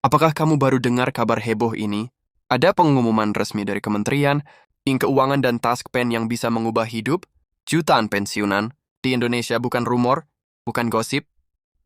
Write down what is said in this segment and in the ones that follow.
Apakah kamu baru dengar kabar heboh ini? Ada pengumuman resmi dari Kementerian Keuangan dan Taskpen yang bisa mengubah hidup jutaan pensiunan di Indonesia, bukan rumor, bukan gosip.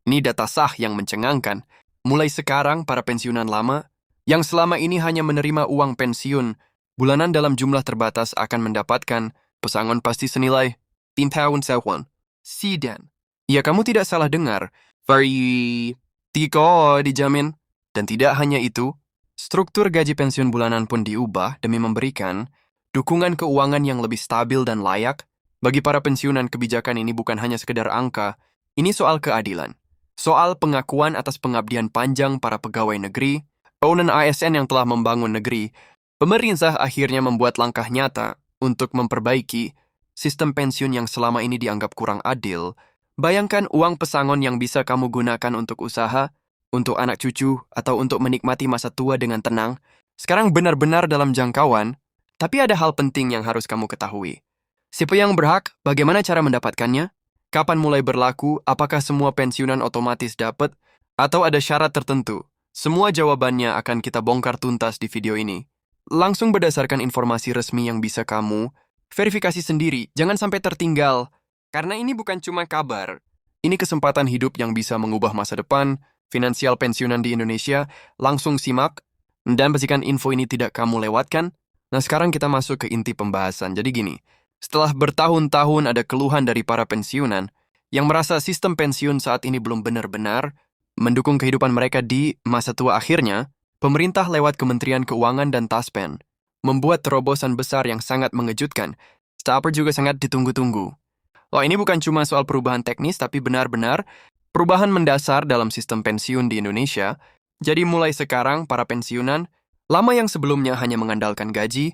Ini data sah yang mencengangkan. Mulai sekarang, para pensiunan lama yang selama ini hanya menerima uang pensiun bulanan dalam jumlah terbatas akan mendapatkan pesangon pasti senilai 10,000 sewan. Sidan. Ya, kamu tidak salah dengar. Very tiko dijamin. Dan tidak hanya itu, struktur gaji pensiun bulanan pun diubah demi memberikan dukungan keuangan yang lebih stabil dan layak. Bagi para pensiunan, kebijakan ini bukan hanya sekedar angka, ini soal keadilan. Soal pengakuan atas pengabdian panjang para pegawai negeri, dan ASN yang telah membangun negeri. Pemerintah akhirnya membuat langkah nyata untuk memperbaiki sistem pensiun yang selama ini dianggap kurang adil. Bayangkan uang pesangon yang bisa kamu gunakan untuk usaha, untuk anak cucu, atau untuk menikmati masa tua dengan tenang, sekarang benar-benar dalam jangkauan. Tapi ada hal penting yang harus kamu ketahui. Siapa yang berhak? Bagaimana cara mendapatkannya? Kapan mulai berlaku? Apakah semua pensiunan otomatis dapat? Atau ada syarat tertentu? Semua jawabannya akan kita bongkar tuntas di video ini. Langsung berdasarkan informasi resmi yang bisa kamu verifikasi sendiri. Jangan sampai tertinggal. Karena ini bukan cuma kabar. Ini kesempatan hidup yang bisa mengubah masa depan finansial pensiunan di Indonesia. Langsung simak dan pastikan info ini tidak kamu lewatkan. Nah, sekarang kita masuk ke inti pembahasan. Jadi gini, setelah bertahun-tahun ada keluhan dari para pensiunan yang merasa sistem pensiun saat ini belum benar-benar mendukung kehidupan mereka di masa tua, akhirnya, pemerintah lewat Kementerian Keuangan dan Taspen membuat terobosan besar yang sangat mengejutkan. Tapi juga sangat ditunggu-tunggu. Loh, ini bukan cuma soal perubahan teknis, tapi benar-benar perubahan mendasar dalam sistem pensiun di Indonesia. Jadi mulai sekarang, para pensiunan lama yang sebelumnya hanya mengandalkan gaji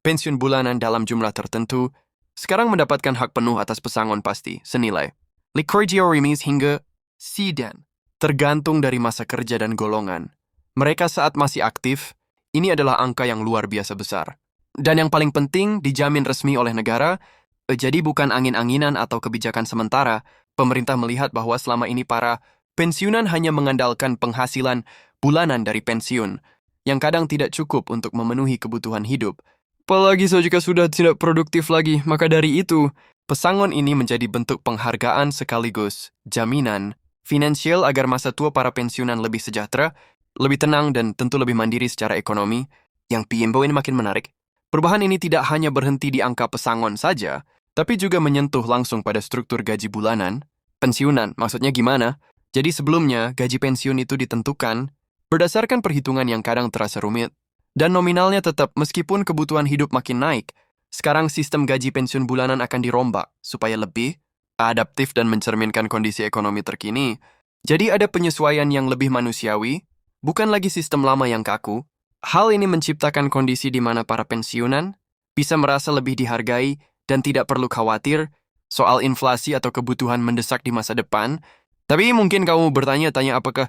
pensiun bulanan dalam jumlah tertentu, sekarang mendapatkan hak penuh atas pesangon pasti senilai Liquidity Remis hingga Sidan, tergantung dari masa kerja dan golongan mereka saat masih aktif. Ini adalah angka yang luar biasa besar. Dan yang paling penting, dijamin resmi oleh negara. Jadi bukan angin-anginan atau kebijakan sementara. Pemerintah melihat bahwa selama ini para pensiunan hanya mengandalkan penghasilan bulanan dari pensiun, yang kadang tidak cukup untuk memenuhi kebutuhan hidup. Apalagi jika sudah tidak produktif lagi, maka dari itu, pesangon ini menjadi bentuk penghargaan sekaligus jaminan finansial agar masa tua para pensiunan lebih sejahtera, lebih tenang, dan tentu lebih mandiri secara ekonomi. Yang PMBO ini makin menarik. Perubahan ini tidak hanya berhenti di angka pesangon saja, tapi juga menyentuh langsung pada struktur gaji bulanan. Pensiunan, maksudnya gimana? Jadi sebelumnya, gaji pensiun itu ditentukan berdasarkan perhitungan yang kadang terasa rumit, dan nominalnya tetap meskipun kebutuhan hidup makin naik. Sekarang sistem gaji pensiun bulanan akan dirombak supaya lebih adaptif dan mencerminkan kondisi ekonomi terkini. Jadi ada penyesuaian yang lebih manusiawi, bukan lagi sistem lama yang kaku. Hal ini menciptakan kondisi di mana para pensiunan bisa merasa lebih dihargai dan tidak perlu khawatir soal inflasi atau kebutuhan mendesak di masa depan. Tapi mungkin kamu bertanya-tanya apakah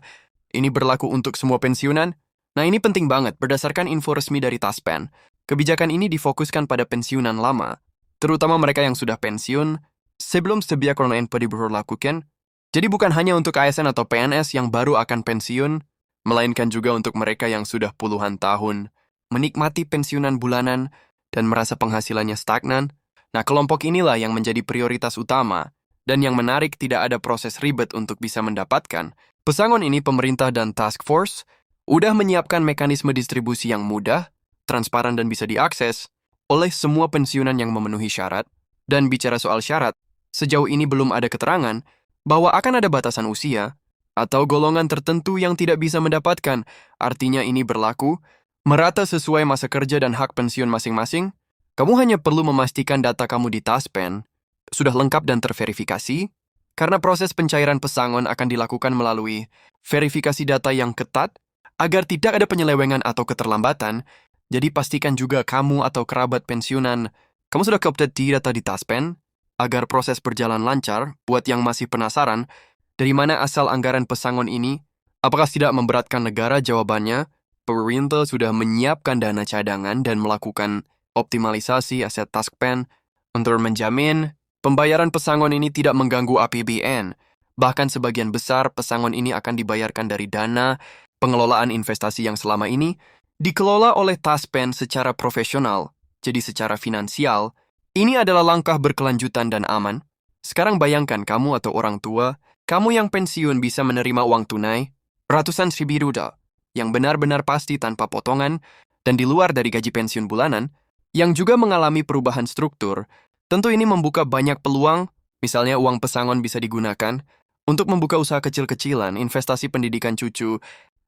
ini berlaku untuk semua pensiunan? Nah, ini penting banget. Berdasarkan info resmi dari Taspen, kebijakan ini difokuskan pada pensiunan lama, terutama mereka yang sudah pensiun sebelum sebiak Corona NPD diberlakukan. Jadi bukan hanya untuk ASN atau PNS yang baru akan pensiun, melainkan juga untuk mereka yang sudah puluhan tahun menikmati pensiunan bulanan dan merasa penghasilannya stagnan. Nah, kelompok inilah yang menjadi prioritas utama, dan yang menarik, tidak ada proses ribet untuk bisa mendapatkan pesangon ini. Pemerintah dan task force udah menyiapkan mekanisme distribusi yang mudah, transparan, dan bisa diakses oleh semua pensiunan yang memenuhi syarat. Dan bicara soal syarat, sejauh ini belum ada keterangan bahwa akan ada batasan usia atau golongan tertentu yang tidak bisa mendapatkan. Artinya ini berlaku merata sesuai masa kerja dan hak pensiun masing-masing. Kamu hanya perlu memastikan data kamu di Taspen sudah lengkap dan terverifikasi, karena proses pencairan pesangon akan dilakukan melalui verifikasi data yang ketat agar tidak ada penyelewengan atau keterlambatan. Jadi pastikan juga kamu atau kerabat pensiunan kamu sudah ke-update di data di Taspen agar proses berjalan lancar. Buat yang masih penasaran dari mana asal anggaran pesangon ini, apakah tidak memberatkan negara? Jawabannya, pemerintah sudah menyiapkan dana cadangan dan melakukan optimalisasi aset Taspen untuk menjamin pembayaran pesangon ini tidak mengganggu APBN. Bahkan sebagian besar pesangon ini akan dibayarkan dari dana Pengelolaan investasi yang selama ini dikelola oleh Taspen secara profesional, jadi secara finansial, ini adalah langkah berkelanjutan dan aman. Sekarang bayangkan kamu atau orang tua, kamu yang pensiun bisa menerima uang tunai, ratusan ribu rupiah, yang benar-benar pasti tanpa potongan, dan di luar dari gaji pensiun bulanan, yang juga mengalami perubahan struktur. Tentu ini membuka banyak peluang, misalnya uang pesangon bisa digunakan untuk membuka usaha kecil-kecilan, investasi pendidikan cucu,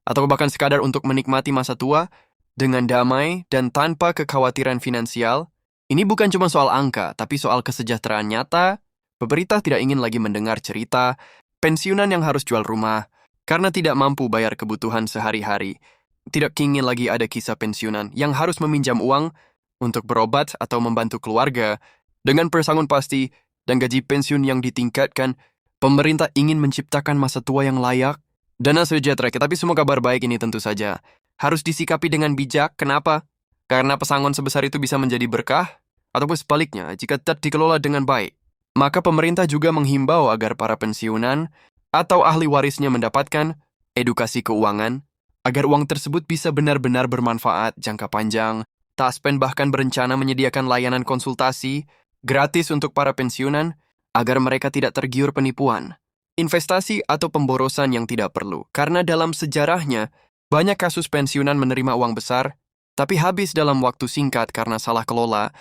atau bahkan sekadar untuk menikmati masa tua dengan damai dan tanpa kekhawatiran finansial. Ini bukan cuma soal angka, tapi soal kesejahteraan nyata. Pemerintah tidak ingin lagi mendengar cerita pensiunan yang harus jual rumah karena tidak mampu bayar kebutuhan sehari-hari. Tidak ingin lagi ada kisah pensiunan yang harus meminjam uang untuk berobat atau membantu keluarga. Dengan pesangon pasti dan gaji pensiun yang ditingkatkan, pemerintah ingin menciptakan masa tua yang layak. Dana sejahtera, tapi semua kabar baik ini tentu saja harus disikapi dengan bijak. Kenapa? Karena pesangon sebesar itu bisa menjadi berkah, ataupun sebaliknya, jika tidak dikelola dengan baik. Maka pemerintah juga menghimbau agar para pensiunan atau ahli warisnya mendapatkan edukasi keuangan, agar uang tersebut bisa benar-benar bermanfaat jangka panjang. Taspen bahkan berencana menyediakan layanan konsultasi gratis untuk para pensiunan, agar mereka tidak tergiur penipuan, investasi atau pemborosan yang tidak perlu. Karena dalam sejarahnya, banyak kasus pensiunan menerima uang besar, tapi habis dalam waktu singkat karena salah kelola.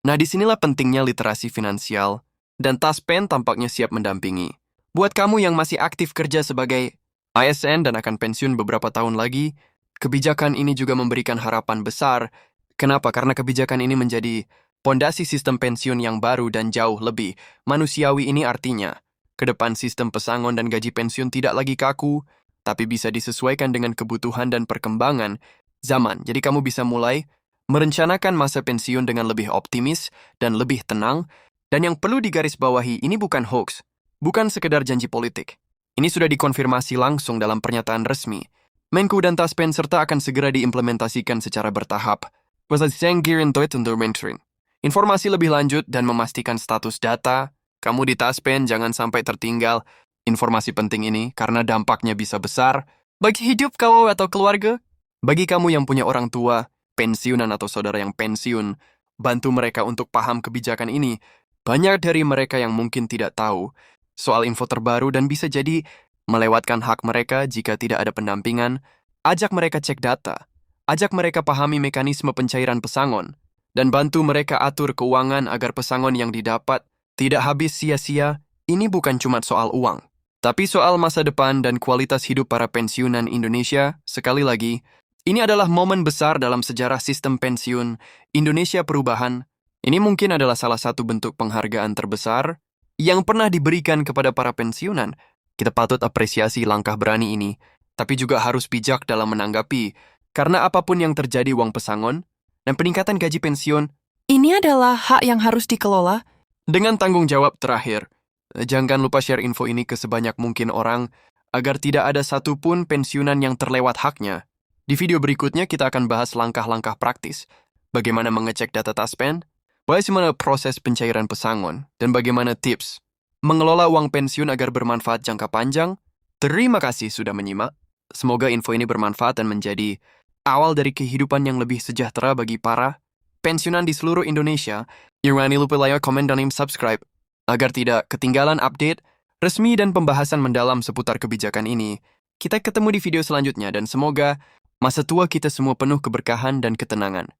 Nah, disinilah pentingnya literasi finansial, dan Taspen tampaknya siap mendampingi. Buat kamu yang masih aktif kerja sebagai ASN dan akan pensiun beberapa tahun lagi, kebijakan ini juga memberikan harapan besar. Kenapa? Karena kebijakan ini menjadi pondasi sistem pensiun yang baru dan jauh lebih manusiawi. Ini artinya, ke depan sistem pesangon dan gaji pensiun tidak lagi kaku, tapi bisa disesuaikan dengan kebutuhan dan perkembangan zaman. Jadi kamu bisa mulai merencanakan masa pensiun dengan lebih optimis dan lebih tenang. Dan yang perlu digarisbawahi, ini bukan hoax, bukan sekedar janji politik. Ini sudah dikonfirmasi langsung dalam pernyataan resmi. Menko dan Taspen serta akan segera diimplementasikan secara bertahap. Informasi lebih lanjut dan memastikan status data, kamu di Taspen jangan sampai tertinggal informasi penting ini karena dampaknya bisa besar bagi hidup kamu atau keluarga. Bagi kamu yang punya orang tua, pensiunan atau saudara yang pensiun, bantu mereka untuk paham kebijakan ini. Banyak dari mereka yang mungkin tidak tahu soal info terbaru dan bisa jadi melewatkan hak mereka jika tidak ada pendampingan. Ajak mereka cek data, ajak mereka pahami mekanisme pencairan pesangon, dan bantu mereka atur keuangan agar pesangon yang didapat tidak habis sia-sia. Ini bukan cuma soal uang, tapi soal masa depan dan kualitas hidup para pensiunan Indonesia. Sekali lagi, ini adalah momen besar dalam sejarah sistem pensiun Indonesia perubahan. Ini mungkin adalah salah satu bentuk penghargaan terbesar yang pernah diberikan kepada para pensiunan. Kita patut apresiasi langkah berani ini, tapi juga harus bijak dalam menanggapi, karena apapun yang terjadi uang pesangon dan peningkatan gaji pensiun, ini adalah hak yang harus dikelola. Dengan tanggung jawab terakhir, jangan lupa share info ini ke sebanyak mungkin orang, agar tidak ada satupun pensiunan yang terlewat haknya. Di video berikutnya kita akan bahas langkah-langkah praktis, bagaimana mengecek data Taspen, bagaimana proses pencairan pesangon, dan bagaimana tips mengelola uang pensiun agar bermanfaat jangka panjang. Terima kasih sudah menyimak. Semoga info ini bermanfaat dan menjadi awal dari kehidupan yang lebih sejahtera bagi para pensiunan di seluruh Indonesia. Jangan lupa like, komen, dan subscribe agar tidak ketinggalan update resmi dan pembahasan mendalam seputar kebijakan ini. Kita ketemu di video selanjutnya dan semoga masa tua kita semua penuh keberkahan dan ketenangan.